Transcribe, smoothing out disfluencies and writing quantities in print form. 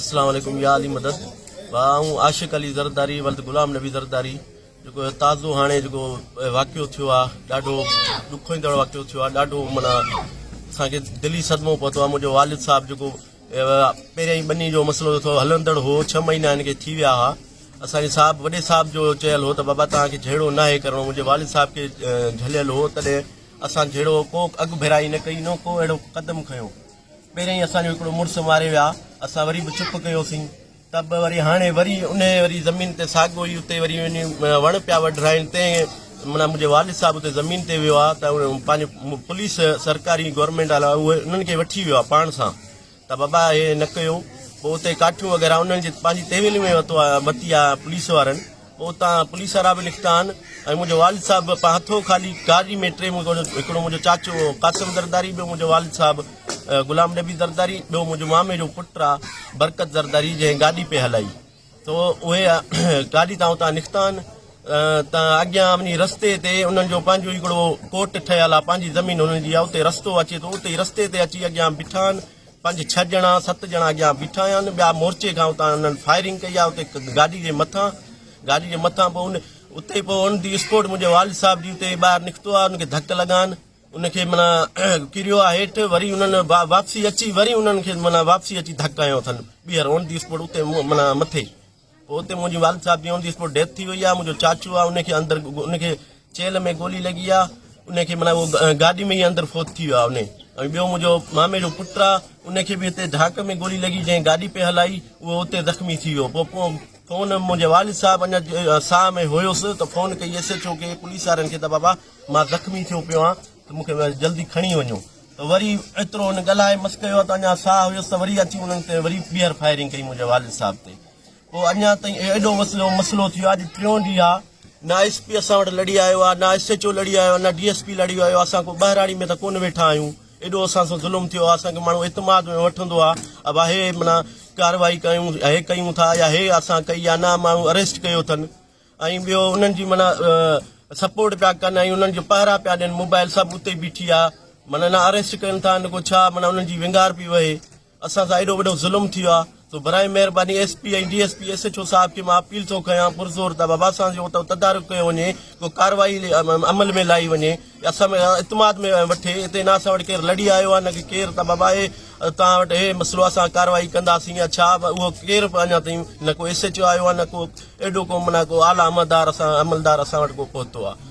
अस्सलाम वालेकुम या अली मदद ऐं आशिक अली ज़रदारी वल्द गुलाम नबी ज़रदारी जो ताज़ो हाणे जो वाक़ियो थियो आहे ॾाढो ॾुखोईंदड़ वाक़ियो थियो आहे ॾाढो माना असांखे दिली सदमो पहुतो आहे। मुंहिंजो वालिद साहब जो पहिरियां ई ॿनी जो मसलो थियो हलंदड़ हो 6 महीना हिनखे थी विया हुआ। असांजे साहब वॾे साहब जो चयल हो त बाबा तव्हांखे जहिड़ो न आहे करिणो। मुंहिंजे वालिद साहब खे झलियल हो तॾहिं असां जहिड़ो को अॻु भेराई न कई न को अहिड़ो क़दम खयो। पहिरियों ई असांजो हिकिड़ो मुड़ुसु मारे विया, असां वरी बि चुप कयोसीं त बि वरी हाणे वरी उन वरी ज़मीन ते साॻियो ई उते वरी वण पिया वढराइनि ते माना मुंहिंजे वालिद साहब उते ज़मीन ते वियो आहे त पंहिंजो पुलिस सरकारी गवर्नमेंट वारा उहे उन्हनि खे वठी वियो आहे पाण सां त बाबा हे न कयो। पोइ उते काठियूं वग़ैरह उन्हनि जे पंहिंजी तेवेली में वरिती आहे पुलिस वारनि। पोइ उतां पुलिस वारा बि निकिता आहिनि ऐं मुंहिंजो वालिद साहब हथो ख़ाली गाॾी में हिकिड़ो मुंहिंजो चाचो कासिम ज़रदारी, ॿियो मुंहिंजो वालिद साहब गुलाम नबी ज़रदारी, ॿियो मुंहिंजो मामे जो पुटु आहे बरकत ज़रदारी जंहिं गाॾी पे हलाई। तो उहे गाॾी तां उतां निकिता आहिनि त अॻियां वञी रस्ते ते उन्हनि जो पंहिंजो हिकिड़ो कोर्ट ठहियल आहे, पंहिंजी ज़मीन हुननि जी आहे, उते रस्तो अचे थो, उते रस्ते ते अची अॻियां बीठा आहिनि। 5-6 ॼणा 7 ॼणा अॻियां बीठा आहिनि। ॿिया मोर्चे खां उतां उन्हनि फायरिंग कई आहे उते गाॾी जे मथां। पोइ उते पोइ ऑन दी स्पॉट मुंहिंजे वालिद साहब जी उते ॿाहिरि निकितो आहे, उनखे धक लॻाइनि, उनखे माना किरियो आहे हेठि। वरी उन्हनि वापसी अची वरी उन्हनि खे माना वापसी अची धक हयो अथनि ॿीहर ऑन दी स्पॉट उते माना मथे। पोइ उते मुंहिंजी वालिद साहब जी ऑन दी स्पॉट डेथ थी वई आहे। मुंहिंजो चाचो आहे उनखे अंदरि उनखे चेल में गोली लॻी आहे, उनखे माना उहो गाॾी में ई अंदरि फोत थी वियो आहे उन। ऐं ॿियो मुंहिंजो मामे जो पुटु आहे उनखे बि हिते ढाक में गोली लॻी, जंहिं गाॾी पे हलाई उहो उते ज़ख़्मी थी वियो। पोइ फ़ोन मुंहिंजे वालिद साहब अञा साह में हुयुसि त फ़ोन कई SHO खे पुलिस वारनि खे त बाबा मां ज़ख़्मी थियो पियो आहियां त मूंखे जल्दी खणी वञो। त वरी एतिरो हुन ॻाल्हाए मस कयो त अञा साह हुयुसि त वरी अची उन्हनि ते वरी ॿीहर फायरिंग कई मुंहिंजे वालिद साहब ते। पोइ अञा ताईं एॾो मसलो थियो आहे। अॼु 3 ॾींहं आहे, न SP असां वटि लड़ी आयो आहे, न SHO लड़ी आयो आहे, न DSP लड़ी आयो आहे। असां को ॿाहिराड़ी में त कोन वेठा आहियूं। एॾो असां सां ज़ुल्म थियो आहे। असांखे माण्हू इतमाद में वठंदो आहे, अब हे माना कार्रवाई कयूं, हे कयूं था या हे असां कई या न, माण्हू अरेस्ट कयो अथनि। ऐं ॿियो उन्हनि जी माना सपोर्ट पिया कनि ऐं उन्हनि जो पहिरा पिया ॾियनि, मोबाइल सभु उते बीठी आहे, माना न अरेस्ट कनि था न को छा, माना उन्हनि जी विंगार पई वहे। असां सां एॾो वॾो ज़ुल्म थियो आहे। तो बराए महिरबानी SP ऐं DSP SHO साहब खे मां अपील थो कयां पुरज़ोर त बाबा असांजो तदारुक कयो वञे, को कार्रवाई अमल में लाई वञे, असां में इतमाद में वठे। हिते न असां वटि केरु लड़ी आयो आहे न की केरु त बाबा तव्हां वटि हे मसलो असां कार्रवाई कंदासीं या छा, उहो केरु अञा ताईं न को SHO आयो आहे, न को एॾो को माना को आला अमलदार असां वटि को पहुतो आहे।